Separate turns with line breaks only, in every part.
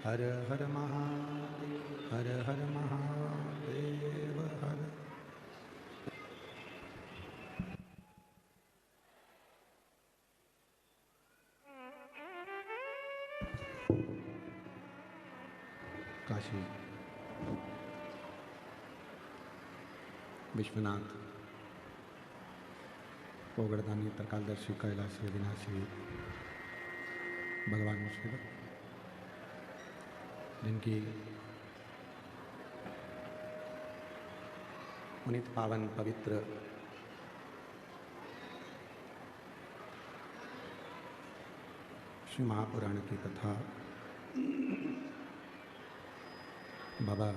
हर हर महादेव, हर हर महादेव, हर। काशी विश्वनाथ ओगड़दानी तरकालदर्शी कैलाशी अविनाशी भगवान शिव, जिनकी पुनीत पावन पवित्र श्री महापुराण की कथा बाबा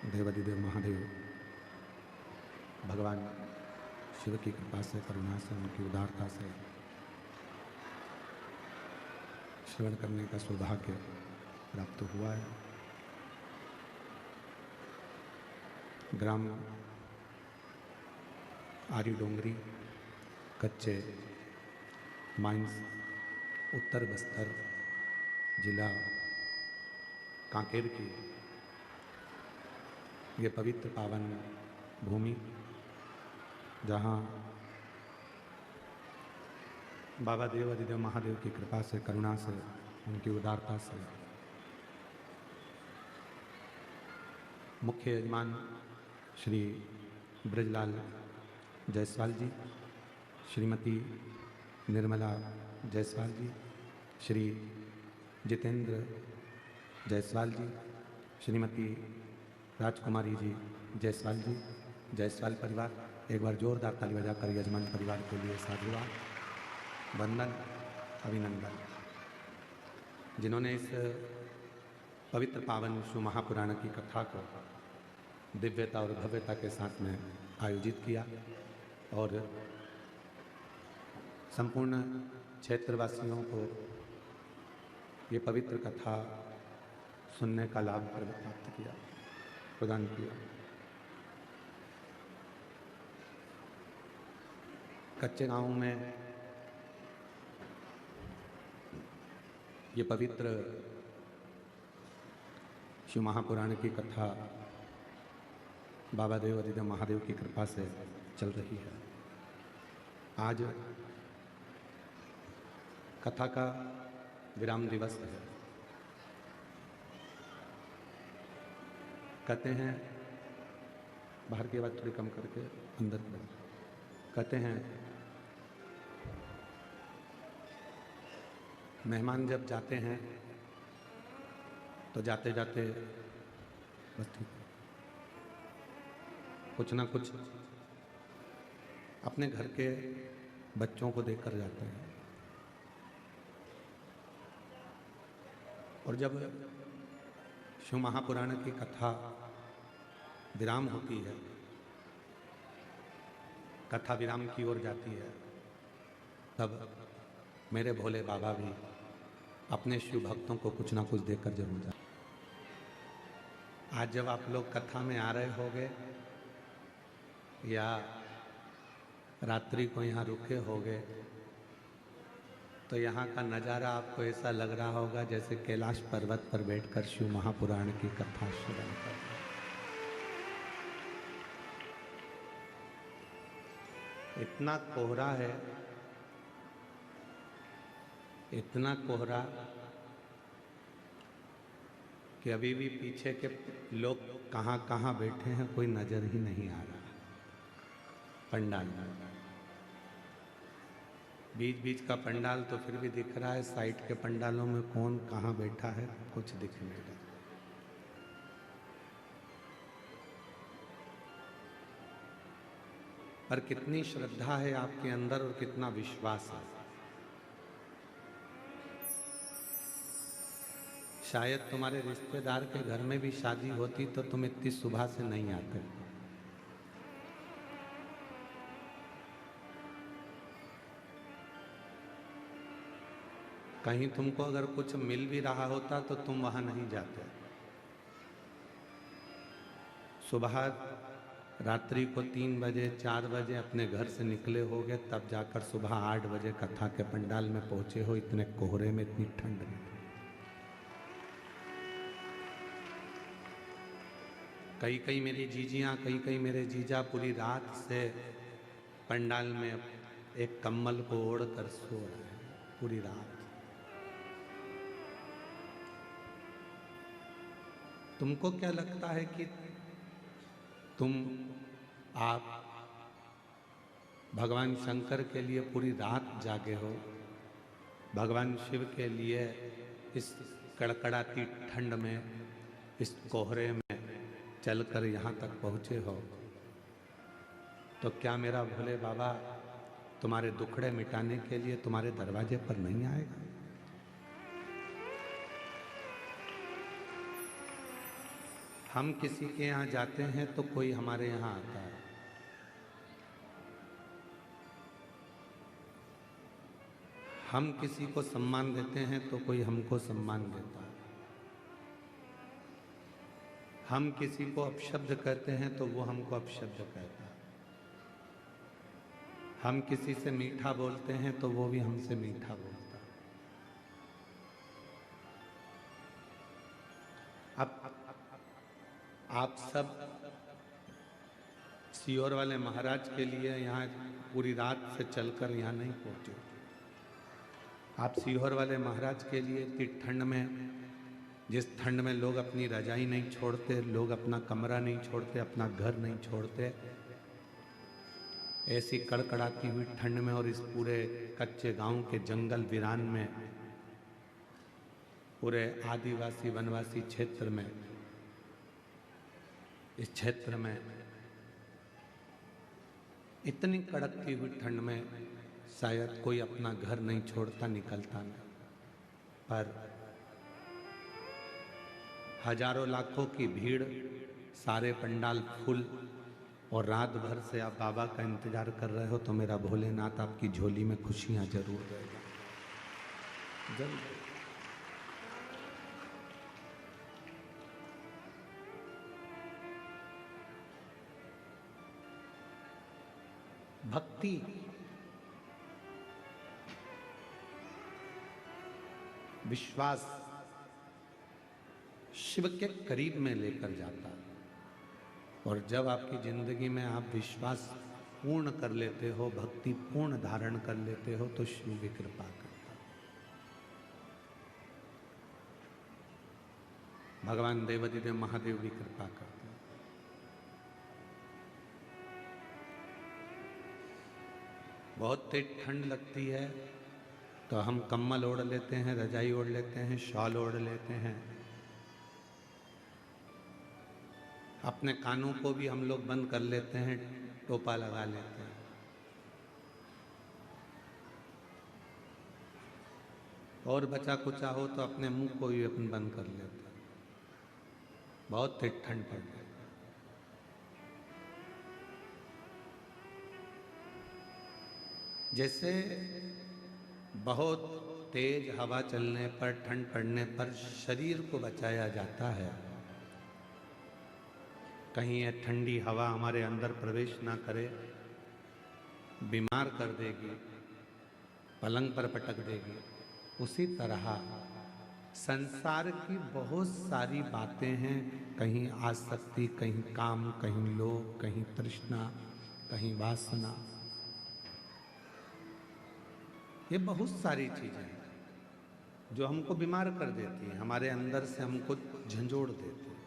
देवाधिदेव महादेव भगवान शिव की कृपा से, करुणा से, उनकी उदारता से श्रवण करने का सौभाग्य प्राप्त हुआ है। ग्राम आर्य डोंगरी, कच्चे माइंस, उत्तर बस्तर जिला कांकेर की ये पवित्र पावन भूमि, जहाँ बाबा देवाधिदेव महादेव की कृपा से, करुणा से, उनकी उदारता से मुख्य यजमान श्री ब्रजलाल जायसवाल जी, श्रीमती निर्मला जायसवाल जी, श्री जितेंद्र जायसवाल जी, श्रीमती राजकुमारी जी जायसवाल जी, जायसवाल परिवार, एक बार जोरदार ताली बजाकर यजमान परिवार के लिए साधुवाद, वंदन, अभिनंदन, जिन्होंने इस पवित्र पावन शिव महापुराण की कथा को दिव्यता और भव्यता के साथ में आयोजित किया और संपूर्ण क्षेत्रवासियों को ये पवित्र कथा सुनने का लाभ प्राप्त किया, प्रदान किया। कच्चे गांव में ये पवित्र शिव महापुराण की कथा बाबा देवाधिदेव महादेव की कृपा से चल रही है। आज कथा का विराम दिवस है। कहते हैं, बाहर की आवाज़ थोड़ी कम करके अंदर की, कहते हैं मेहमान जब जाते हैं तो जाते जाते बस ठीक, कुछ ना कुछ अपने घर के बच्चों को देकर जाते हैं। और जब शिव महापुराण की कथा विराम होती है, कथा विराम की ओर जाती है, तब मेरे भोले बाबा भी अपने शिव भक्तों को कुछ ना कुछ देकर जरूर जाते। आज जब आप लोग कथा में आ रहे होंगे या रात्रि को यहाँ रुके होंगे, तो यहाँ का नज़ारा आपको ऐसा लग रहा होगा जैसे कैलाश पर्वत पर बैठकर शिव महापुराण की कथा श्रवण कर रहे हैं। इतना कोहरा है, इतना कोहरा कि अभी भी पीछे के लोग कहाँ कहाँ बैठे हैं कोई नज़र ही नहीं आ रहा। पंडाल बीच बीच का पंडाल तो फिर भी दिख रहा है, साइड के पंडालों में कौन कहाँ बैठा है कुछ दिख नहीं रहा। पर कितनी श्रद्धा है आपके अंदर और कितना विश्वास है। शायद तुम्हारे रिश्तेदार के घर में भी शादी होती तो तुम इतनी सुबह से नहीं आते। कहीं तुमको अगर कुछ मिल भी रहा होता तो तुम वहां नहीं जाते। सुबह रात्रि को 3 बजे 4 बजे अपने घर से निकले होगे, तब जाकर सुबह 8 बजे कथा के पंडाल में पहुंचे हो, इतने कोहरे में, इतनी ठंड में। कई कई मेरी जीजियाँ, कई कई मेरे जीजा पूरी रात से पंडाल में एक कम्बल को ओढ़ कर सो रहे हैं पूरी रात। तुमको क्या लगता है कि आप भगवान शंकर के लिए पूरी रात जागे हो, भगवान शिव के लिए इस कड़कड़ाती ठंड में, इस कोहरे में चलकर यहाँ तक पहुँचे हो, तो क्या मेरा भोले बाबा तुम्हारे दुखड़े मिटाने के लिए तुम्हारे दरवाजे पर नहीं आएगा? हम किसी के यहाँ जाते हैं तो कोई हमारे यहाँ आता है। हम किसी को सम्मान देते हैं तो कोई हमको सम्मान देता है। हम किसी को अपशब्द कहते हैं तो वो हमको अपशब्द कहता है। हम किसी से मीठा बोलते हैं तो वो भी हमसे मीठा बोलता है। अब आप सब सीहोर वाले महाराज के लिए यहाँ पूरी रात से चलकर यहाँ नहीं पहुँचे। आप सीहोर वाले महाराज के लिए इतनी ठंड में, जिस ठंड में लोग अपनी रजाई नहीं छोड़ते, लोग अपना कमरा नहीं छोड़ते, अपना घर नहीं छोड़ते, ऐसी कड़कड़ाती हुई ठंड में और इस पूरे कच्चे गांव के जंगल वीरान में, पूरे आदिवासी वनवासी क्षेत्र में, इस क्षेत्र में इतनी कड़कती हुई ठंड में शायद कोई अपना घर नहीं छोड़ता, निकलता नहीं। पर हजारों लाखों की भीड़, सारे पंडाल फुल, और रात भर से आप बाबा का इंतजार कर रहे हो, तो मेरा भोलेनाथ आपकी झोली में खुशियां जरूर देगा, जरूर। भक्ति विश्वास शिव के करीब में लेकर जाता है। और जब आपकी जिंदगी में आप विश्वास पूर्ण कर लेते हो, भक्ति पूर्ण धारण कर लेते हो, तो शिव भी कृपा करता है। भगवान देवाधिदेव महादेव भी कृपा करते हैं। बहुत तेज ठंड लगती है तो हम कम्बल ओढ़ लेते हैं, रजाई ओढ़ लेते हैं, शॉल ओढ़ लेते हैं। अपने कानों को भी हम लोग बंद कर लेते हैं, टोपा लगा लेते हैं। और बचा कुचा हो तो अपने मुंह को भी अपन बंद कर लेते हैं। बहुत तेज ठंड पड़ गई। जैसे बहुत तेज हवा चलने पर, ठंड पड़ने पर शरीर को बचाया जाता है, कहीं यह ठंडी हवा हमारे अंदर प्रवेश ना करे, बीमार कर देगी, पलंग पर पटक देगी, उसी तरह संसार की बहुत सारी बातें हैं, कहीं आसक्ति, कहीं काम, कहीं लोभ, कहीं तृष्णा, कहीं वासना, ये बहुत सारी चीजें हैं जो हमको बीमार कर देती हैं, हमारे अंदर से हमको झंझोड़ देती हैं।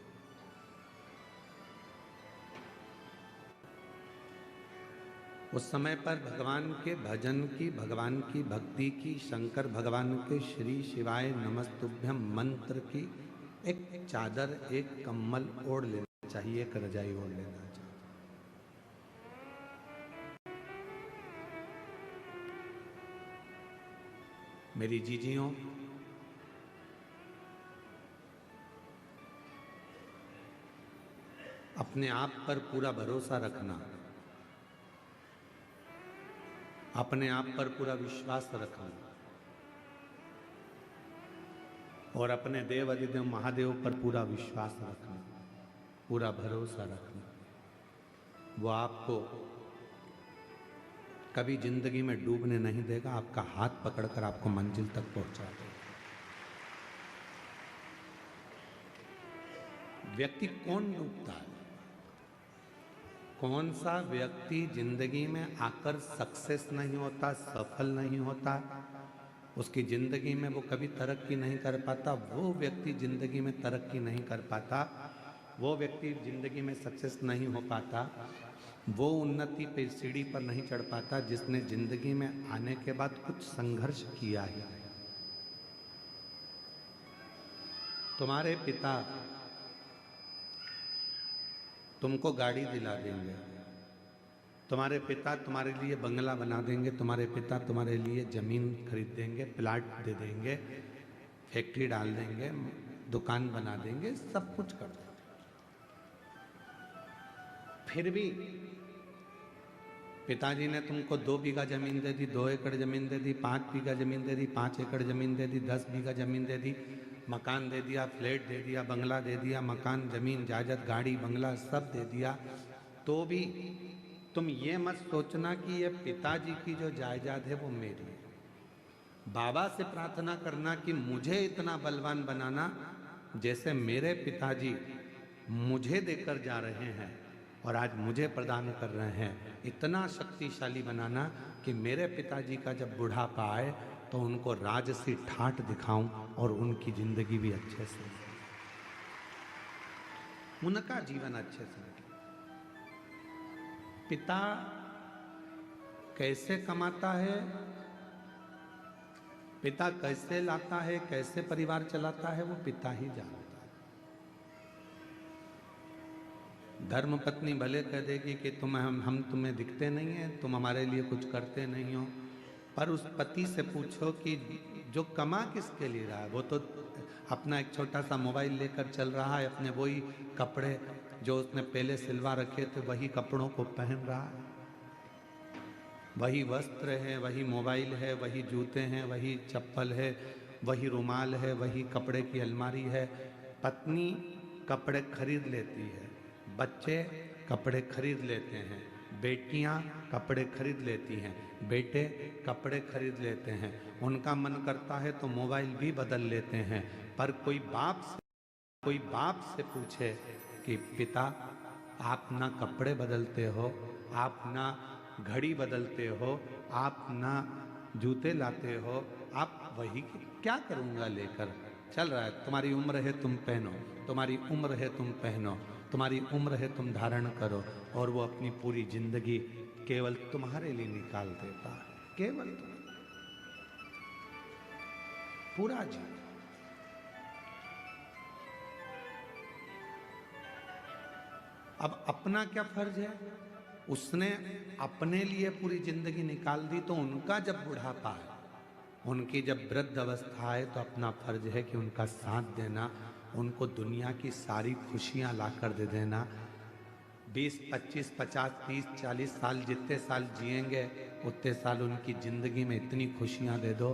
उस समय पर भगवान के भजन की, भगवान की भक्ति की, शंकर भगवान के श्री शिवाय नमस्तुभ्यम मंत्र की एक चादर, एक कम्बल ओढ़ लेना चाहिए, एक रजाई ओढ़ लेना चाहिए। मेरी जीजियों, अपने आप पर पूरा भरोसा रखना, अपने आप पर पूरा विश्वास रखना, और अपने देव अधिदेव महादेव पर पूरा विश्वास रखना, पूरा भरोसा रखना। वो आपको कभी जिंदगी में डूबने नहीं देगा, आपका हाथ पकड़कर आपको मंजिल तक पहुंचा देगा। व्यक्ति कौन डूबता है? कौन सा व्यक्ति जिंदगी में आकर सक्सेस नहीं होता, सफल नहीं होता, उसकी जिंदगी में वो कभी तरक्की नहीं कर पाता, वो व्यक्ति जिंदगी में तरक्की नहीं कर पाता, वो व्यक्ति जिंदगी में सक्सेस नहीं हो पाता, वो उन्नति पे सीढ़ी पर नहीं चढ़ पाता जिसने जिंदगी में आने के बाद कुछ संघर्ष किया है। तुम्हारे पिता तुमको गाड़ी दिला देंगे, तुम्हारे पिता तुम्हारे लिए बंगला बना देंगे, तुम्हारे पिता तुम्हारे लिए जमीन खरीद देंगे, प्लाट दे देंगे, फैक्ट्री डाल देंगे, दुकान बना देंगे, सब कुछ कर देंगे। फिर भी पिताजी ने तुमको 2 बीघा जमीन दे दी, 2 एकड़ जमीन दे दी, 5 बीघा जमीन दे दी, 5 एकड़ जमीन दे दी, 10 बीघा जमीन दे दी, मकान दे दिया, फ्लैट दे दिया, बंगला दे दिया, मकान, जमीन, जायदाद, गाड़ी, बंगला सब दे दिया, तो भी तुम ये मत सोचना कि ये पिताजी की जो जायदाद है वो मेरी है। बाबा से प्रार्थना करना कि मुझे इतना बलवान बनाना जैसे मेरे पिताजी मुझे देकर जा रहे हैं और आज मुझे प्रदान कर रहे हैं, इतना शक्तिशाली बनाना कि मेरे पिताजी का जब बुढ़ापा आए तो उनको राजसी ठाठ दिखाऊं और उनकी जिंदगी भी अच्छे से, उनका जीवन अच्छे से। पिता कैसे कमाता है, पिता कैसे लाता है, कैसे परिवार चलाता है, वो पिता ही जानता है। धर्म पत्नी भले कह देगी कि हम तुम्हें दिखते नहीं हैं, तुम हमारे लिए कुछ करते नहीं हो, पर उस पति से पूछो कि जो कमा किसके लिए रहा है, वो तो अपना एक छोटा सा मोबाइल लेकर चल रहा है, अपने वही कपड़े जो उसने पहले सिलवा रखे थे वही कपड़ों को पहन रहा है, वही वस्त्र है, वही मोबाइल है, वही जूते हैं, वही चप्पल है, वही रुमाल है, वही कपड़े की अलमारी है। पत्नी कपड़े खरीद लेती है, बच्चे कपड़े खरीद लेते हैं, बेटियां कपड़े खरीद लेती हैं, बेटे कपड़े खरीद लेते हैं, उनका मन करता है तो मोबाइल भी बदल लेते हैं। पर कोई बाप से पूछे कि पिता आप ना कपड़े बदलते हो, आप ना घड़ी बदलते हो, आप ना जूते लाते हो, आप वही क्या करूँगा लेकर, चल रहा है, तुम्हारी उम्र है तुम पहनो, तुम्हारी उम्र है तुम पहनो, तुम्हारी उम्र है तुम धारण करो, और वो अपनी पूरी जिंदगी केवल तुम्हारे लिए निकाल देता है, केवल पूरा जीवन। अब अपना क्या फर्ज है, उसने अपने लिए पूरी जिंदगी निकाल दी, तो उनका जब बुढ़ापा है, उनकी जब वृद्ध अवस्था है, तो अपना फर्ज है कि उनका साथ देना, उनको दुनिया की सारी खुशियां लाकर दे देना। 20, 25, 50, 30, 40 साल जितने साल जिएंगे उतने साल उनकी जिंदगी में इतनी खुशियां दे दो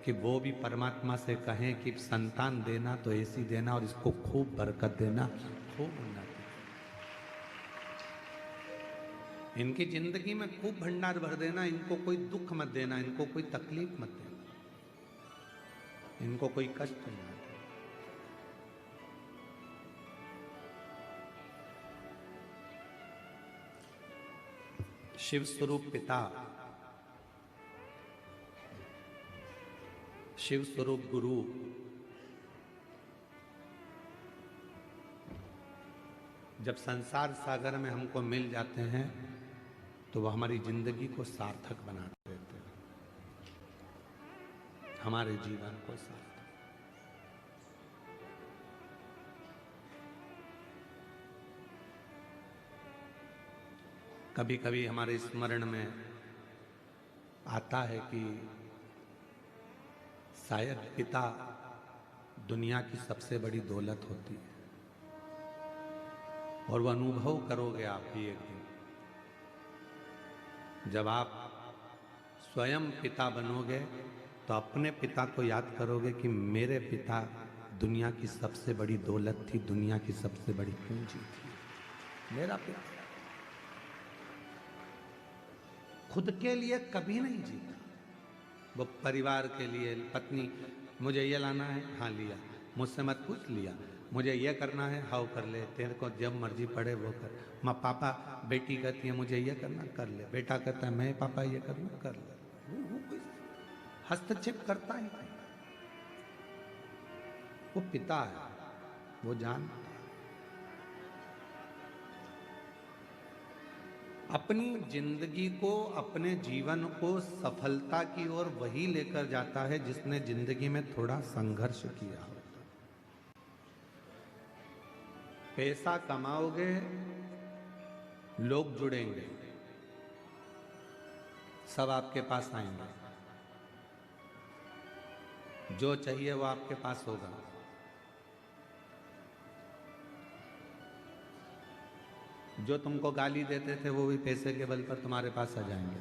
कि वो भी परमात्मा से कहें कि संतान देना तो ऐसी देना और इसको खूब बरकत देना, खूब उन्नति, इनकी जिंदगी में खूब भंडार भर देना, इनको कोई दुख मत देना, इनको कोई तकलीफ मत देना, इनको कोई कष्ट नहीं। शिव स्वरूप पिता, शिव स्वरूप गुरु, जब संसार सागर में हमको मिल जाते हैं तो वह हमारी जिंदगी को सार्थक बना देते हैं, हमारे जीवन को सार्थक। कभी कभी हमारे स्मरण में आता है कि शायद पिता दुनिया की सबसे बड़ी दौलत होती है, और वह अनुभव करोगे आप भी एक दिन, जब आप स्वयं पिता बनोगे तो अपने पिता को याद करोगे कि मेरे पिता दुनिया की सबसे बड़ी दौलत थी, दुनिया की सबसे बड़ी पूंजी थी, मेरा पिता खुद के लिए कभी नहीं जीता, वो परिवार के लिए, पत्नी मुझे ये लाना है, हाँ लिया, मुझसे मत पूछ लिया, मुझे ये करना है, हाउ कर ले, तेरे को जब मर्जी पड़े वो कर। माँ पापा, बेटी कहती है मुझे ये करना, कर ले। बेटा कहता है मैं पापा ये करना, कर ले। वो कोई हस्तक्षेप करता ही नहीं, वो पिता है, वो जानता है। अपनी जिंदगी को, अपने जीवन को सफलता की ओर वही लेकर जाता है जिसने जिंदगी में थोड़ा संघर्ष किया हो। पैसा कमाओगे, लोग जुड़ेंगे, सब आपके पास आएंगे, जो चाहिए वो आपके पास होगा। जो तुमको गाली देते थे वो भी पैसे के बल पर तुम्हारे पास आ जाएंगे।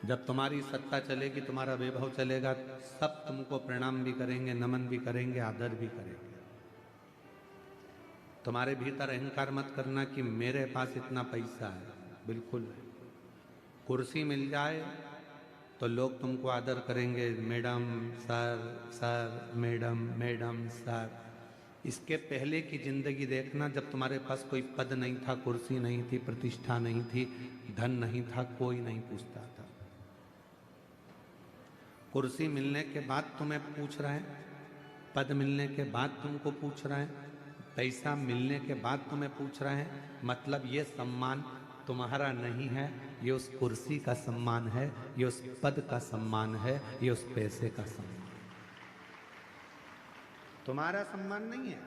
जब तुम्हारी सत्ता चलेगी, तुम्हारा वैभव चलेगा, सब तुमको प्रणाम भी करेंगे, नमन भी करेंगे, आदर भी करेंगे। तुम्हारे भीतर अहंकार मत करना कि मेरे पास इतना पैसा है, बिल्कुल। कुर्सी मिल जाए तो लोग तुमको आदर करेंगे, madam sir, sir madam, madam sir. इसके पहले की जिंदगी देखना, जब तुम्हारे पास कोई पद नहीं था, कुर्सी नहीं थी, प्रतिष्ठा नहीं थी, धन नहीं था, कोई नहीं पूछता था। कुर्सी मिलने के बाद तुम्हें पूछ रहे हैं, पद मिलने के बाद तुमको पूछ रहे हैं, पैसा मिलने के बाद तुम्हें पूछ रहे हैं। मतलब ये सम्मान तुम्हारा नहीं है, ये उस कुर्सी का सम्मान है, ये उस पद का सम्मान है, ये उस पैसे का सम्मान, तुम्हारा सम्मान नहीं है।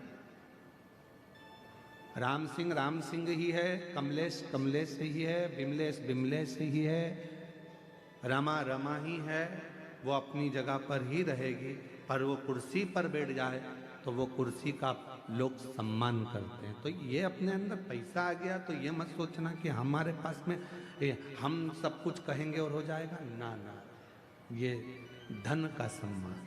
राम सिंह ही है, कमलेश कमलेश ही है, बिमलेश बिमलेश ही है, रमा रमा ही है। वो अपनी जगह पर ही रहेगी, पर वो कुर्सी पर बैठ जाए तो वो कुर्सी का लोग सम्मान करते हैं। तो ये अपने अंदर पैसा आ गया तो ये मत सोचना कि हमारे पास में हम सब कुछ कहेंगे और हो जाएगा। ना ना, ये धन का सम्मान,